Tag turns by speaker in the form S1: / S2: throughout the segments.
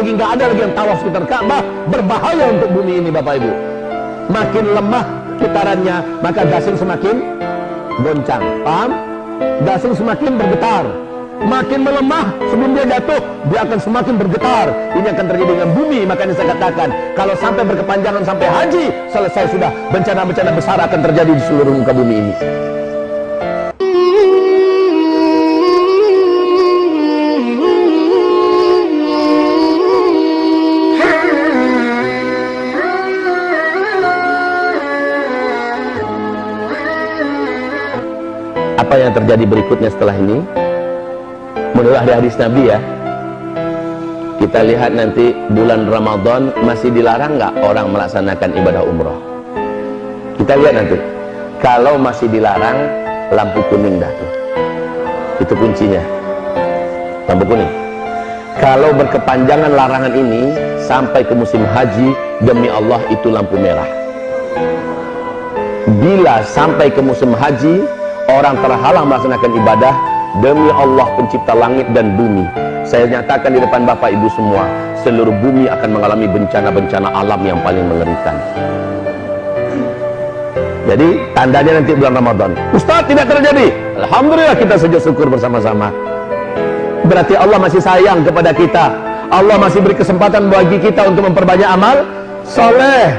S1: lagi nggak ada lagi yang tawaf sekitar Ka'bah. Berbahaya untuk bumi ini Bapak Ibu. Makin lemah putarannya, maka gasing semakin goncang. Paham? Gasing semakin bergetar. Makin melemah sebelum dia jatuh, dia akan semakin bergetar. Ini akan terjadi dengan bumi. Makanya saya katakan, kalau sampai berkepanjangan sampai haji, selesai sudah. Bencana-bencana besar akan terjadi di seluruh muka bumi ini. Apa yang terjadi berikutnya setelah ini? Menurut hadis Nabi ya, kita lihat nanti bulan Ramadan masih dilarang nggak orang melaksanakan ibadah umroh? Kita lihat nanti. Kalau masih dilarang, lampu kuning dah tuh. Itu kuncinya. Lampu kuning. Kalau berkepanjangan larangan ini sampai ke musim haji, demi Allah itu lampu merah. Bila sampai ke musim haji, orang terhalang melaksanakan ibadah, demi Allah pencipta langit dan bumi, saya nyatakan di depan Bapak Ibu semua, seluruh bumi akan mengalami bencana-bencana alam yang paling mengerikan. Jadi tandanya nanti bulan Ramadan. Ustaz, tidak terjadi. Alhamdulillah, kita sujud syukur bersama-sama. Berarti Allah masih sayang kepada kita. Allah masih beri kesempatan bagi kita untuk memperbanyak amal soleh.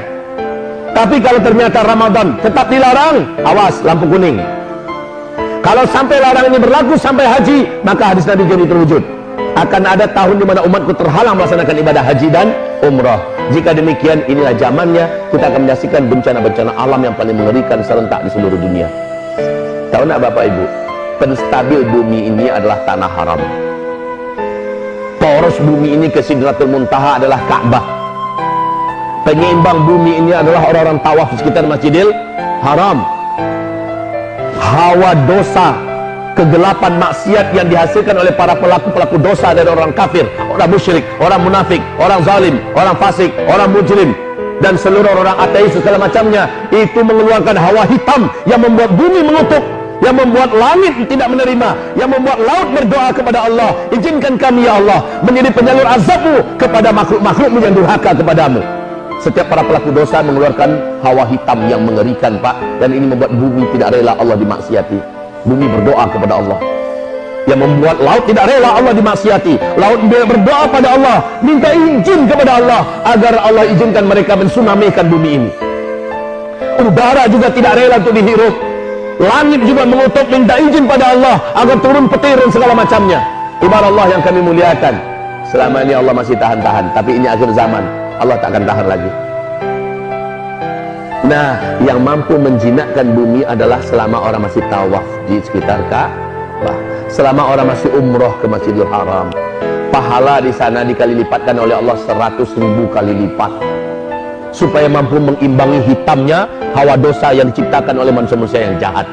S1: Tapi kalau ternyata Ramadan tetap dilarang, awas, lampu kuning. Kalau sampai larangan ini berlaku sampai haji, maka hadis Nabi jadi terwujud. Akan ada tahun di mana umatku terhalang melaksanakan ibadah haji dan umrah. Jika demikian, inilah zamannya kita akan menyaksikan bencana-bencana alam yang paling mengerikan serentak di seluruh dunia. Tahu nak Bapak Ibu, penstabil bumi ini adalah tanah haram. Poros bumi ini ke Sidratul Muntaha adalah Ka'bah. Penyeimbang bumi ini adalah orang-orang tawaf di sekitar Masjidil Haram. Hawa dosa, kegelapan maksiat yang dihasilkan oleh para pelaku-pelaku dosa dari orang kafir, orang musyrik, orang munafik, orang zalim, orang fasik, orang mujrim, dan seluruh orang ateis segala macamnya, itu mengeluarkan hawa hitam yang membuat bumi mengutuk, yang membuat langit tidak menerima, yang membuat laut berdoa kepada Allah, izinkan kami ya Allah menjadi penyalur azabmu kepada makhluk-makhlukmu yang durhaka kepadamu. Setiap para pelaku dosa mengeluarkan hawa hitam yang mengerikan Pak, dan ini membuat bumi tidak rela Allah dimaksiati. Bumi berdoa kepada Allah, yang membuat laut tidak rela Allah dimaksiati. Laut berdoa pada Allah, minta izin kepada Allah agar Allah izinkan mereka mensunamikan bumi ini. Udara juga tidak rela untuk dihirup. Langit juga mengutuk, minta izin pada Allah agar turun petir dan segala macamnya. Ibarat Allah yang kami muliakan, selama ini Allah masih tahan-tahan, tapi ini akhir zaman, Allah tak akan tahan lagi. Nah, yang mampu menjinakkan bumi adalah selama orang masih tawaf di sekitar Ka'bah, selama orang masih umroh ke Masjidil Haram. Pahala di sana dikali lipatkan oleh Allah 100.000 kali lipat, supaya mampu mengimbangi hitamnya hawa dosa yang diciptakan oleh manusia-manusia yang jahat.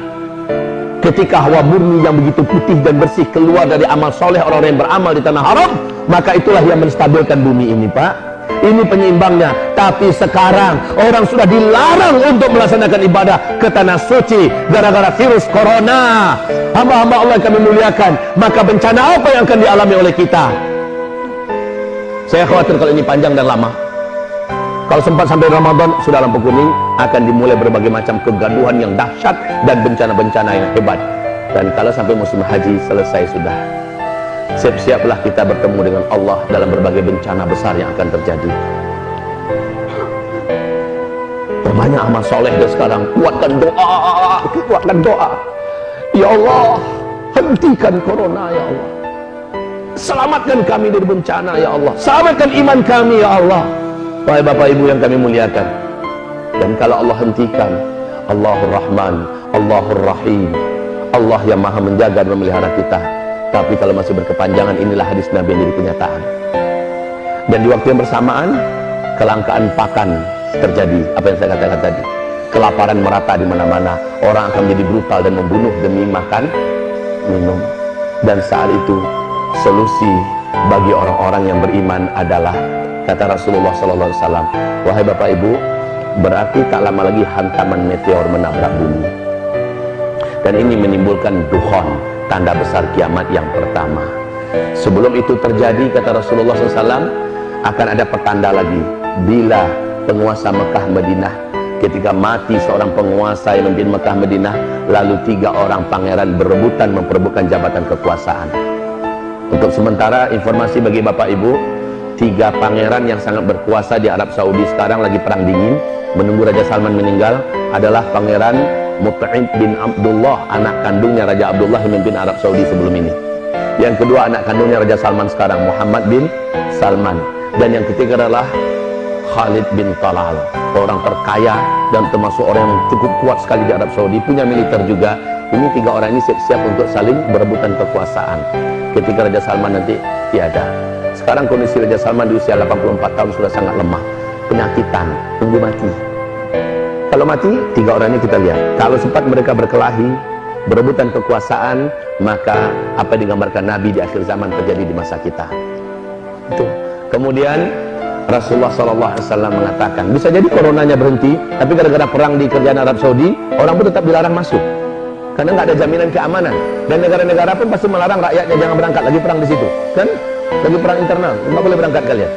S1: Ketika hawa murni yang begitu putih dan bersih keluar dari amal soleh orang-orang yang beramal di tanah haram, maka itulah yang menstabilkan bumi ini Pak. Ini penyeimbangnya. Tapi sekarang orang sudah dilarang untuk melaksanakan ibadah ke tanah suci gara-gara virus corona. Hamba-hamba Allah yang kami muliakan, maka bencana apa yang akan dialami oleh kita? Saya khawatir kalau ini panjang dan lama. Kalau sempat sampai Ramadan, sudah lampu kuning, akan dimulai berbagai macam kegaduhan yang dahsyat dan bencana-bencana yang hebat. Dan kalau sampai musim haji selesai sudah, siap-siaplah kita bertemu dengan Allah dalam berbagai bencana besar yang akan terjadi. Perbanyak amal soleh dan sekarang, kuatkan doa. Ya Allah, hentikan corona ya Allah. Selamatkan kami dari bencana ya Allah. Selamatkan iman kami ya Allah. Wahai Bapak Ibu yang kami muliakan, dan kalau Allah hentikan, Allahur Rahman, Allahur Rahim, Allah yang maha menjaga dan memelihara kita. Tapi kalau masih berkepanjangan, inilah hadis Nabi yang jadi kenyataan. Dan di waktu yang bersamaan, kelangkaan pakan terjadi. Apa yang saya katakan tadi, kelaparan merata di mana-mana. Orang akan menjadi brutal dan membunuh demi makan, minum. Dan saat itu solusi bagi orang-orang yang beriman adalah, kata Rasulullah SAW, wahai Bapak Ibu, berarti tak lama lagi hantaman meteor menabrak bumi. Dan ini menimbulkan dukhon, tanda besar kiamat yang pertama. Sebelum itu terjadi, kata Rasulullah SAW, akan ada pertanda lagi. Bila penguasa Mekah Madinah, ketika mati seorang penguasa yang memimpin Mekah Madinah, lalu 3 orang pangeran berebutan memperebutkan jabatan kekuasaan. Untuk sementara informasi bagi Bapak Ibu, 3 pangeran yang sangat berkuasa di Arab Saudi sekarang lagi perang dingin, menunggu Raja Salman meninggal, adalah Pangeran Mut'im bin Abdullah, anak kandungnya Raja Abdullah yang memimpin Arab Saudi sebelum ini. Yang kedua anak kandungnya Raja Salman sekarang, Muhammad bin Salman. Dan yang ketiga adalah Khalid bin Talal, orang terkaya dan termasuk orang yang cukup kuat sekali di Arab Saudi, punya militer juga. Ini 3 orang ini siap-siap untuk saling berebutan kekuasaan ketika Raja Salman nanti tiada. Sekarang kondisi Raja Salman di usia 84 tahun sudah sangat lemah, penyakitan, tunggu mati. Kalau mati, 3 orang ini kita lihat, kalau sempat mereka berkelahi, berebutan kekuasaan, maka apa yang digambarkan Nabi di akhir zaman terjadi di masa kita. Itu. Kemudian Rasulullah SAW mengatakan, bisa jadi coronanya berhenti, tapi gara-gara perang di kerajaan Arab Saudi, orang pun tetap dilarang masuk, karena nggak ada jaminan keamanan. Dan negara-negara pun pasti melarang rakyatnya jangan berangkat lagi perang di situ, kan? Lagi perang internal, nggak boleh berangkat kalian.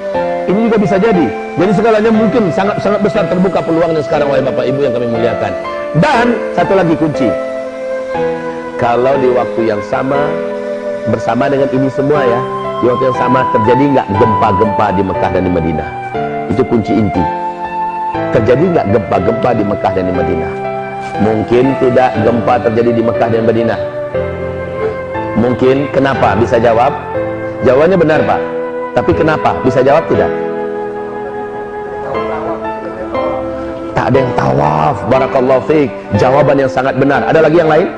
S1: Ini juga bisa jadi. Jadi segalanya mungkin sangat besar terbuka peluangnya sekarang, wahai Bapak Ibu yang kami muliakan. Dan satu lagi kunci, kalau di waktu yang sama, bersama dengan ini semua ya, di waktu yang sama terjadi nggak gempa-gempa di Mekah dan di Madinah? Itu kunci inti. Terjadi nggak gempa-gempa di Mekah dan di Madinah? Mungkin tidak gempa terjadi di Mekah dan Madinah. Mungkin. Kenapa? Bisa jawab? Jawabannya benar, Pak. Tapi kenapa? Bisa jawab tidak? Tak ada yang tawaf. Barakallahu fiik. Jawaban yang sangat benar. Ada lagi yang lain?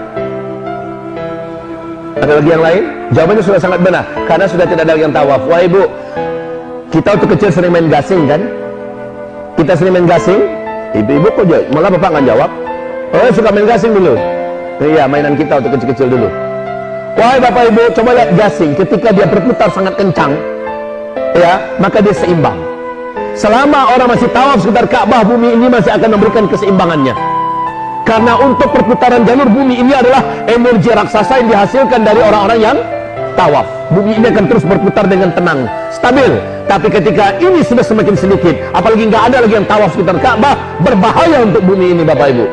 S1: Ada lagi yang lain? Jawabannya sudah sangat benar, karena sudah tidak ada yang tawaf. Wah Ibu, kita waktu kecil sering main gasing kan? Kita sering main gasing. Ibu-ibu kok malah Bapak nggak jawab? Oh, suka main gasing dulu? Iya, mainan kita waktu kecil-kecil dulu. Wahai Bapak Ibu, coba lihat gasing. Ketika dia berputar sangat kencang, ya, maka dia seimbang. Selama orang masih tawaf sekitar Ka'bah, bumi ini masih akan memberikan keseimbangannya. Karena untuk perputaran jalur bumi ini adalah energi raksasa yang dihasilkan dari orang-orang yang tawaf. Bumi ini akan terus berputar dengan tenang, stabil. Tapi ketika ini sudah semakin sedikit, apalagi nggak ada lagi yang tawaf sekitar Ka'bah, berbahaya untuk bumi ini, Bapak Ibu.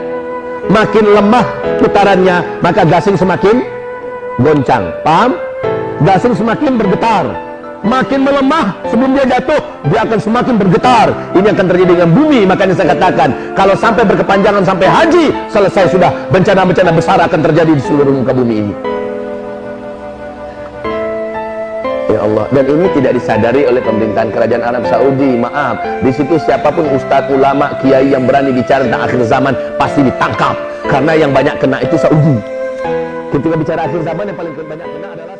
S1: Makin lemah putarannya, maka gasing semakin goncang. Paham? Gasing semakin bergetar. Makin melemah sebelum dia jatuh, dia akan semakin bergetar. Ini akan terjadi dengan bumi. Makanya saya katakan, kalau sampai berkepanjangan sampai haji, selesai sudah, bencana-bencana besar akan terjadi di seluruh muka bumi ini. Ya Allah. Dan ini tidak disadari oleh pemerintahan kerajaan Arab Saudi. Maaf, di situ siapapun ustadz, ulama, kiai yang berani bicara tentang akhir zaman pasti ditangkap, karena yang banyak kena itu Saudi. Ketika bicara akhir zaman, yang paling banyak kena adalah